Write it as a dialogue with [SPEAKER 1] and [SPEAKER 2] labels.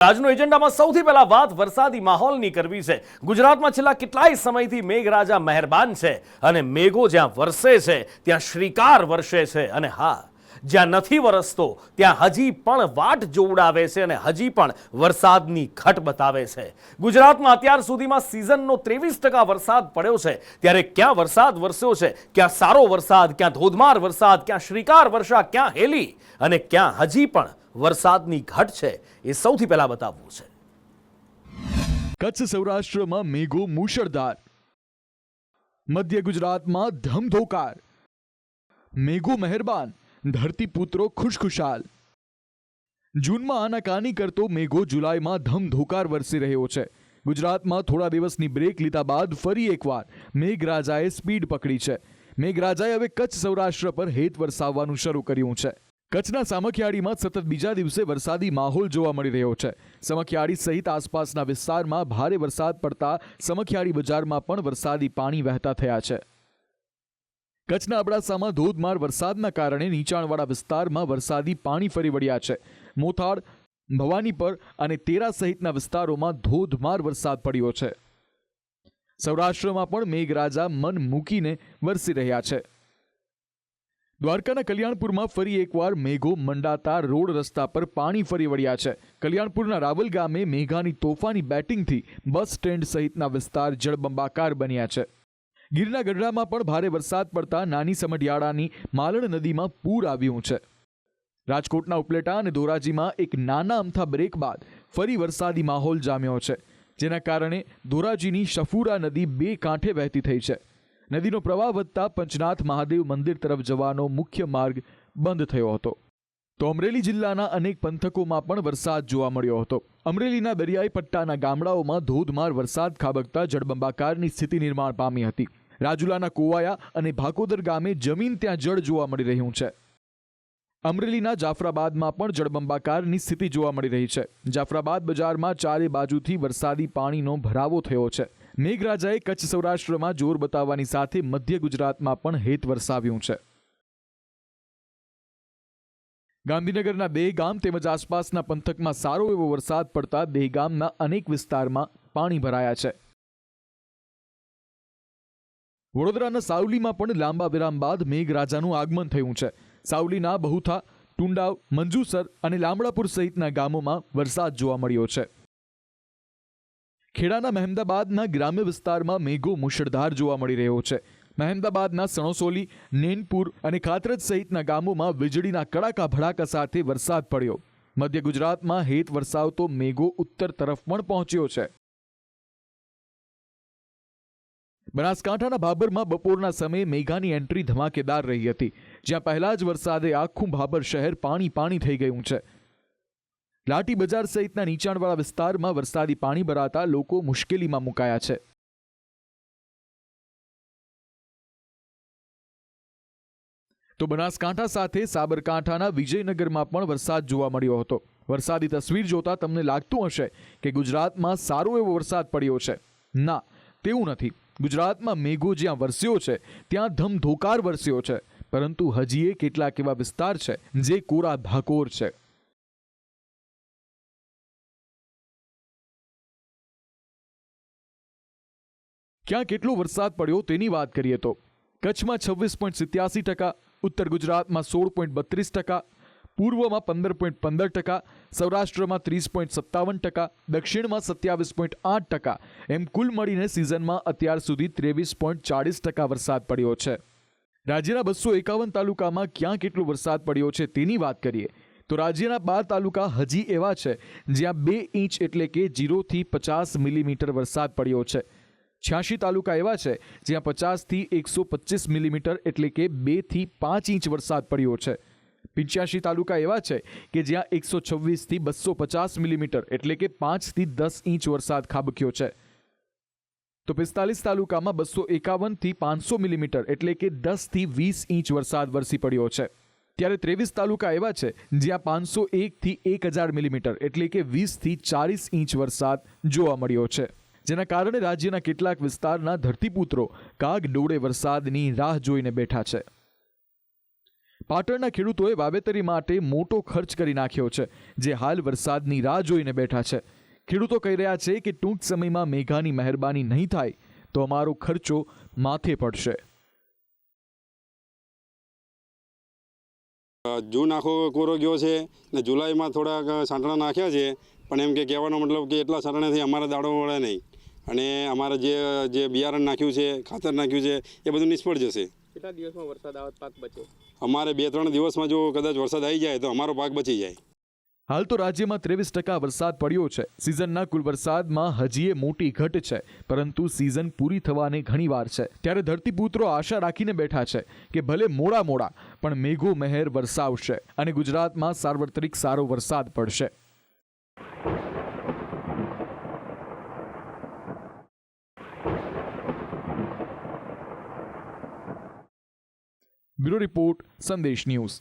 [SPEAKER 1] આજનો એજન્ડામાં સૌથી પહેલા વાત વરસાદી માહોલની કરવી છે। ગુજરાતમાં છેલ્લા કેટલાય સમયથી મેઘરાજા મહેરબાન છે અને મેઘો જ્યાં વરસે છે ત્યાં શ્રીકાર વર્ષે છે અને હા, જ્યાં નથી વરસતો ત્યાં હજી પણ વાટ જોવડાવે છે અને હજી પણ વરસાદની ઘટ બતાવે છે। ગુજરાતમાં અત્યાર સુધીમાં સિઝનનો 23% વરસાદ પડ્યો છે, ત્યારે ક્યાં વરસાદ વરસ્યો છે, ક્યાં સારો વરસાદ, ક્યાં ધોધમાર વરસાદ, ક્યાં શ્રીકાર વર્ષા, ક્યાં હેલી અને ક્યાં હજી પણ વરસાદની ઘટ છે, એ સૌથી પહેલા બતાવવું છે।
[SPEAKER 2] કચ્છ સૌરાષ્ટ્રમાં મેઘો મુશળધાર, મધ્ય ગુજરાતમાં ધમધોકાર, મેઘો મહેરબાન, ધરતીપુત્રો ખુશખુશાલ। જૂનમાં આનાકાની કરતો મેઘો જુલાઈમાં ધમધોકાર વરસી રહ્યો છે। ગુજરાતમાં થોડા દિવસની બ્રેક લીધા બાદ ફરી એકવાર મેઘરાજાએ સ્પીડ પકડી છે। મેઘરાજાએ હવે કચ્છ સૌરાષ્ટ્ર પર હેત વરસાવવાનું શરૂ કર્યું છે। કચ્છના સામખિયાળીમાં સતત બીજા દિવસે વરસાદી માહોલ જોવા મળી રહ્યો છે। સામખિયાળી સહિત આસપાસના વિસ્તારમાં ભારે વરસાદ પડતા સામખિયાળી બજારમાં પણ વરસાદી પાણી વહેતા થયા છે। કચ્છના અબડાસામાં ધોધમાર વરસાદના કારણે નીચાણવાળા વિસ્તારમાં વરસાદી પાણી ફરી વળ્યા છે। મોથાળ, ભવાનીપર અને તેરા સહિતના વિસ્તારોમાં ધોધમાર વરસાદ પડ્યો છે। સૌરાષ્ટ્રમાં પણ મેઘરાજા મન મૂકીને વરસી રહ્યા છે। દ્વારકાના કલ્યાણપુરમાં ફરી એકવાર મેઘો મંડાતા રોડ રસ્તા પર પાણી ફરી વળ્યા છે। કલ્યાણપુરના રાવલ ગામે મેઘાની તોફાની બેટિંગથી બસ સ્ટેન્ડ સહિતના વિસ્તાર જળબંબાકાર બન્યા છે। ગીરના ગઢડામાં પણ ભારે વરસાદ પડતા નાની સમઢિયાળાની માલણ નદીમાં પૂર આવ્યું છે। રાજકોટના ઉપલેટા અને ધોરાજીમાં એક નાના અમથા બ્રેક બાદ ફરી વરસાદી માહોલ જામ્યો છે, જેના કારણે ધોરાજીની શફુરા નદી બે કાંઠે વહેતી થઈ છે। નદીનો પ્રવાહ વધતા પંચનાથ મહાદેવ મંદિર તરફ જવાનો મુખ્ય માર્ગ બંધ થયો હતો। તો અમરેલી જિલ્લાના અનેક પંથકોમાં પણ વરસાદ જોવા મળ્યો હતો। અમરેલીના દરિયાઈ પટ્ટાના ગામડાઓમાં ધોધમાર વરસાદ ખાબકતા જળબંબાકારની સ્થિતિ નિર્માણ પામી હતી। રાજુલાના કોવાયા અને ભાકોદર ગામે જમીન ત્યાં જળ જોવા મળી રહ્યું છે। અમરેલીના જાફરાબાદમાં પણ જળબંબાકારની સ્થિતિ જોવા મળી રહી છે। જાફરાબાદ બજારમાં ચારે બાજુથી વરસાદી પાણીનો ભરાવો થયો છે। મેઘરાજાએ કચ્છ સૌરાષ્ટ્રમાં જોર બતાવવાની સાથે મધ્ય ગુજરાતમાં પણ હેત વરસાવ્યું છે। ગાંધીનગરના દહેગામ તેમજ આસપાસના પંથકમાં સારો એવો વરસાદ પડતા દહેગામના અનેક વિસ્તારમાં પાણી ભરાયા છે। વડોદરાના સાવલીમાં પણ લાંબા વિરામ બાદ મેઘરાજાનું આગમન થયું છે। સાવલીના બહુથા, ટુંડાવ, મંજુસર અને લામડાપુર સહિતના ગામોમાં વરસાદ જોવા મળ્યો છે। ખેડાના મહેમદાબાદના ગ્રામ્ય વિસ્તારમાં મેઘો મુશળધાર જોવા મળી રહ્યો છે। મહેમદાબાદના સણોસોલી, નેનપુર અને ખાતરજ સહિતના ગામોમાં વીજળીના કડાકા ભડાકા સાથે વરસાદ પડ્યો। મધ્ય ગુજરાતમાં હેત વરસાવતો મેઘો ઉત્તર તરફ પણ પહોંચ્યો છે। બનાસકાંઠાના ભાભરમાં બપોરના સમયે મેઘાની એન્ટ્રી ધમાકેદાર રહી હતી, જ્યાં પહેલા જ વરસાદે આખું ભાભર શહેર પાણી પાણી થઈ ગયું છે। લાઠી બજાર સહિતના નીચાણવાળા વિસ્તારમાં વરસાદી પાણી ભરાતા લોકો મુશ્કેલીમાં મુકાયા છે। તો બનાસકાંઠા સાથે સાબરકાંઠાના વિજયનગરમાં પણ વરસાદ જોવા મળ્યો હતો। વરસાદી તસવીર જોતા તમને લાગતું હશે કે ગુજરાતમાં સારો એવો વરસાદ પડ્યો છે। ના, તેવું નથી। ગુજરાતમાં મેઘો જ્યાં વરસ્યો છે ત્યાં ધમધોકાર વરસ્યો છે, પરંતુ હજીએ કેટલાક એવા વિસ્તાર છે જે કોરા ધાકોર છે। ક્યાં કેટલો વરસાદ પડ્યો તેની વાત કરીએ તો કચ્છમાં 26.87%, ઉત્તર ગુજરાતમાં 16.32%, પૂર્વમાં 15.15%, સૌરાષ્ટ્રમાં 30.57%, દક્ષિણમાં 27.8%, એમ કુલ મળીને સિઝનમાં અત્યાર સુધી 23.40% વરસાદ પડ્યો છે। રાજ્યના 251 તાલુકામાં ક્યાં કેટલો વરસાદ પડ્યો છે તેની વાત કરીએ તો રાજ્યના 12 તાલુકા હજી એવા છે જ્યાં 2 ઇંચ એટલે કે 0 થી 50 મિલીમીટર વરસાદ પડ્યો છે। 86 તાલુકા એવા છે જ્યાં 50 થી 125 મિલીમીટર એટલે કે 2 થી 5 ઇંચ વરસાદ પડ્યો છે। 85 તાલુકા એવા છે કે જ્યાં 126 થી 250 મિલીમીટર એટલે કે 5 થી 10 ઇંચ વરસાદ ખાબક્યો છે। તો 45 તાલુકામાં 251 થી 500 મિલીમીટર એટલે કે 10 થી 20 ઇંચ વરસાદ વરસી પડ્યો છે। ત્યારે 23 તાલુકા એવા છે જ્યાં 501 થી 1000 મિલીમીટર એટલે કે 20 થી 40 ઇંચ વરસાદ જોવા મળ્યો છે, જેના કારણે રાજ્યના કેટલાક વિસ્તારના ધરતીપુત્રો કાગ ડોળે વરસાદની રાહ જોઈને બેઠા છે। પાટણના ખેડૂતોએ વાવેતરી માટે મોટો ખર્ચ કરી નાખ્યો છે, જે હાલ વરસાદની રાહ જોઈને બેઠા છે. ખેડૂતો કહી રહ્યા છે કે ટૂંક સમયમાં મેઘાની મહેરબાની નહીં થાય તો અમારો ખર્ચો માથે પડશે.
[SPEAKER 3] જૂન આખો કોરો ગયો છે ને જુલાઈમાં થોડાક છાંટણા નાખ્યા છે, પણ એમ કે કહેવાનો મતલબ કે એટલા છાંટણાથી અમારા દાડો મળે નહીં અને અમારે જે બિયારણ નાખ્યું છે, ખાતર નાખ્યું છે, એ બધું નિષ્ફળ જશે.
[SPEAKER 4] કેટલા દિવસમાં વરસાદ આવે પાક બચે?
[SPEAKER 3] અમારે 2-3 દિવસમાં જો કદાચ વરસાદ આવી જાય તો અમારો પાક બચી જાય.
[SPEAKER 2] હાલ તો રાજ્યમાં 23% વરસાદ પડ્યો છે. સિઝનના કુલ વરસાદમાં હજીએ મોટી ઘટ છે, પરંતુ સિઝન પૂરી થવાને ઘણી વાર છે. ત્યારે ધરતીપુત્રો આશા રાખીને બેઠા છે કે ભલે મોડા પણ મેઘો મહેર વરસાવશે અને ગુજરાતમાં સાર્વત્રિક સારો વરસાદ પડશે. બ્યુરો રિપોર્ટ, સંદેશ ન્યૂઝ.